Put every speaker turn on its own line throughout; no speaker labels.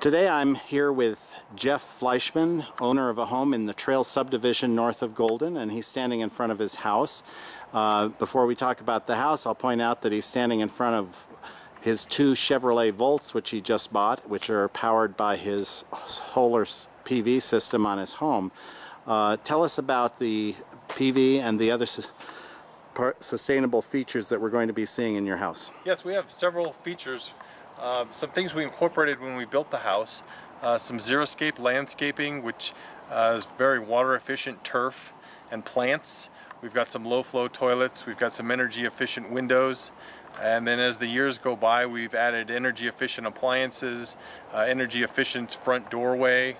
Today I'm here with Jeff Fleischman, owner of a home in the Trail subdivision north of Golden, and he's standing in front of his house. Before we talk about the house, I'll point out that he's standing in front of his two Chevrolet Volts, which he just bought, which are powered by his solar PV system on his home. Tell us about the PV and the other sustainable features that we're going to be seeing in your house.
Yes, we have several features. Some things we incorporated when we built the house. Some xeriscape landscaping, which is very water efficient turf and plants. We've got some low flow toilets. We've got some energy efficient windows. And then as the years go by, we've added energy efficient appliances, energy efficient front doorway,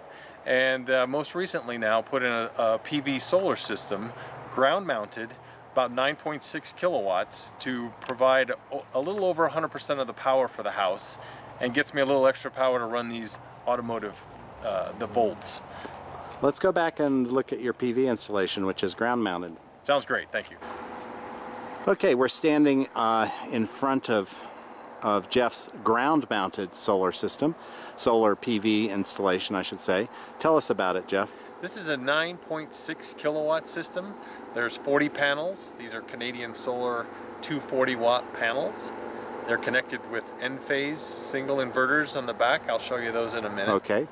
and most recently now put in a PV solar system, ground mounted, about 9.6 kilowatts to provide a little over 100% of the power for the house, and gets me a little extra power to run these automotive, the Volts.
Let's go back and look at your PV installation, which is ground mounted.
Sounds great, thank you.
Okay, we're standing in front of Jeff's ground mounted solar system, solar PV installation I should say. Tell us about it, Jeff.
This is a 9.6 kilowatt system. There's 40 panels. These are Canadian Solar 240 watt panels. They're connected with N-phase single inverters on the back. I'll show you those in a minute.
Okay.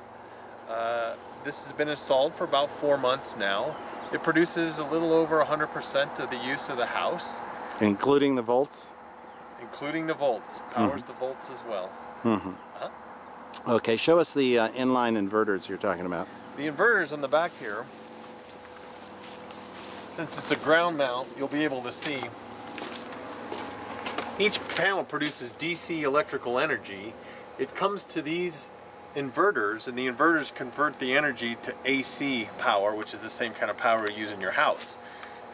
This has been installed for about 4 months now. It produces a little over 100% of the use of the house.
Including the Volts?
Including the Volts. Powers the Volts as well.
Okay, show us the inline inverters you're talking about.
The inverters on the back here, since it's a ground mount, you'll be able to see each panel produces DC electrical energy. It comes to these inverters, and the inverters convert the energy to AC power, which is the same kind of power you use in your house.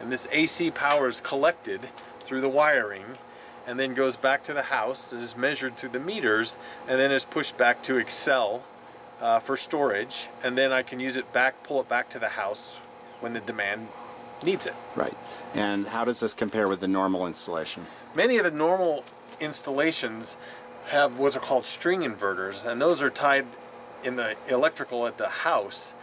And this AC power is collected through the wiring and then goes back to the house, is measured through the meters, and then is pushed back to Excel for storage, and then I can use it back, pull it back to the house when the demand needs it.
Right. And how does this compare with the normal installation?
Many of the normal installations have what are called string inverters, and those are tied in the electrical at the house,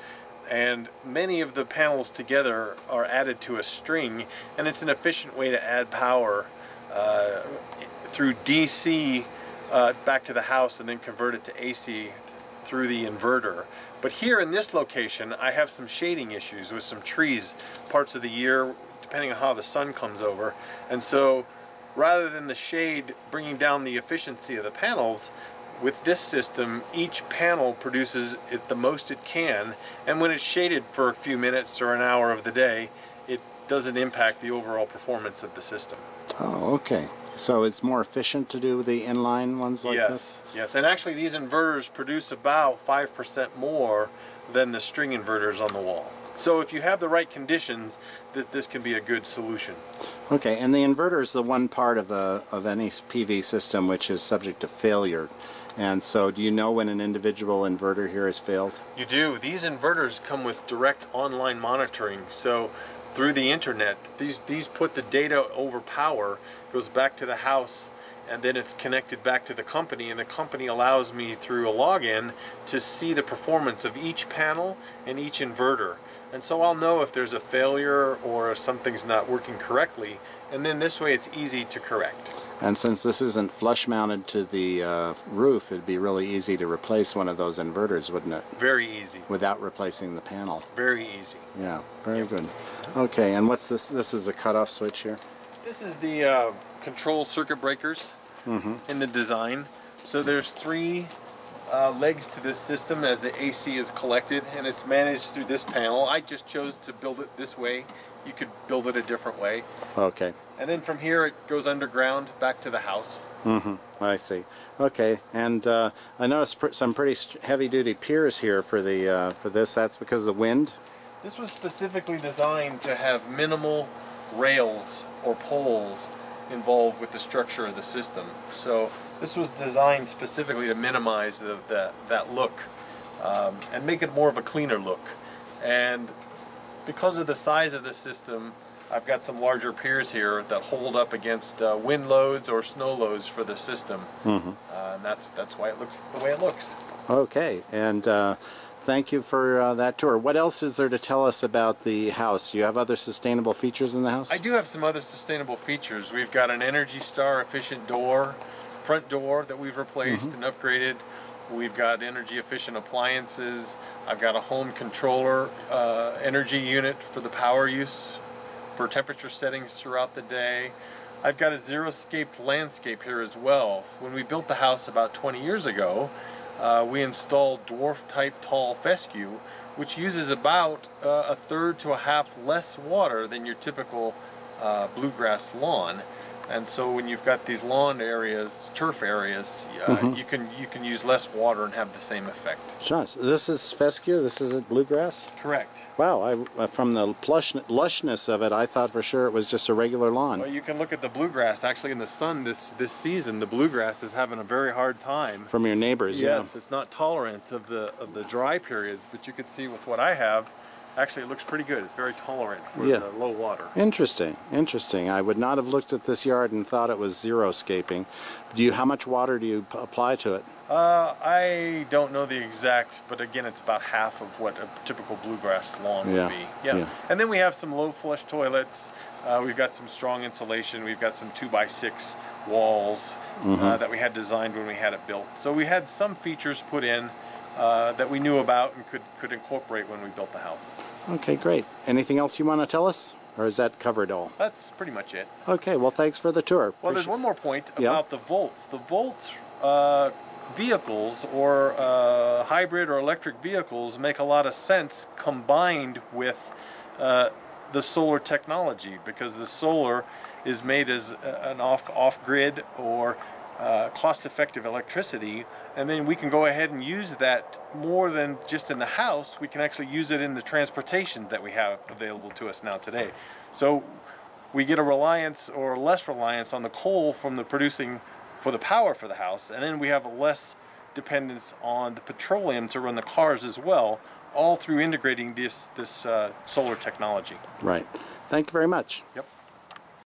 and many of the panels together are added to a string, and it's an efficient way to add power through DC back to the house and then convert it to AC through the inverter. But here in this location, I have some shading issues with some trees parts of the year, depending on how the sun comes over. And so rather than the shade bringing down the efficiency of the panels, with this system, each panel produces it the most it can, and when it's shaded for a few minutes or an hour of the day, it doesn't impact the overall performance of the system.
Oh, okay. So it's more efficient to do the inline ones like this?
Yes, and actually these inverters produce about 5% more than the string inverters on the wall. So if you have the right conditions, this can be a good solution.
Okay, and the inverter is the one part of any PV system which is subject to failure. And so do you know when an individual inverter here has failed?
You do. These inverters come with direct online monitoring. So through the internet, these put the data over power, goes back to the house, and then it's connected back to the company, and the company allows me through a login to see the performance of each panel and each inverter. And so I'll know if there's a failure or if something's not working correctly, and then this way it's easy to correct.
And since this isn't flush mounted to the roof, it'd be really easy to replace one of those inverters, wouldn't it?
Very easy.
Without replacing the panel.
Very easy.
Yeah, very good. Okay, and what's this? This is a cutoff switch here?
This is the control circuit breakers in the design. So there's 3 legs to this system as the AC is collected, and it's managed through this panel. I just chose to build it this way. You could build it a different way. Okay. And then from here it goes underground back to the house.
I see. Okay, and I noticed some pretty heavy-duty piers here for the for this. That's because of the wind?
This was specifically designed to have minimal rails or poles involved with the structure of the system. So this was designed specifically to minimize that look and make it more of a cleaner look. And because of the size of the system, I've got some larger piers here that hold up against wind loads or snow loads for the system. And that's why it looks the way it looks.
Okay, and thank you for that tour. What else is there to tell us about the house? Do you have other sustainable features in the house?
I do have some other sustainable features. We've got an Energy Star efficient door, front door that we've replaced and upgraded. We've got energy efficient appliances. I've got a home controller energy unit for the power use for temperature settings throughout the day. I've got a zero-scaped landscape here as well. When we built the house about 20 years ago, we installed dwarf-type tall fescue, which uses about a third to a half less water than your typical bluegrass lawn. And so when you've got these lawn areas, turf areas, you can use less water and have the same effect.
Sure. So this is fescue? This isn't bluegrass?
Correct.
Wow, from the lushness of it, I thought for sure it was just a regular lawn.
Well, you can look at the bluegrass. Actually, in the sun this season, the bluegrass is having a very hard time.
From your neighbors,
yes, it's not tolerant of the dry periods, but you can see with what I have, actually it looks pretty good. It's very tolerant for the low water.
Interesting, interesting. I would not have looked at this yard and thought it was zero-scaping. How much water do you apply to it?
I don't know the exact, but again, it's about half of what a typical bluegrass lawn would be. Yeah. And then we have some low flush toilets. We've got some strong insulation. We've got some 2x6 walls that we had designed when we had it built. So we had some features put in that we knew about and could incorporate when we built the house. Okay, great. Anything else you want to tell us? Or is that covered all? That's pretty much it. Okay, well, thanks for the tour. Well, there's one more point about the volts. The volts vehicles or hybrid or electric vehicles make a lot of sense combined with the solar technology, because the solar is made as an off-grid or cost-effective electricity, and then we can go ahead and use that more than just in the house. We can actually use it in the transportation that we have available to us now today. So we get a reliance or less reliance on the coal from the producing for the power for the house, and then we have a less dependence on the petroleum to run the cars as well, all through integrating this solar technology. Right. Thank you very much. Yep.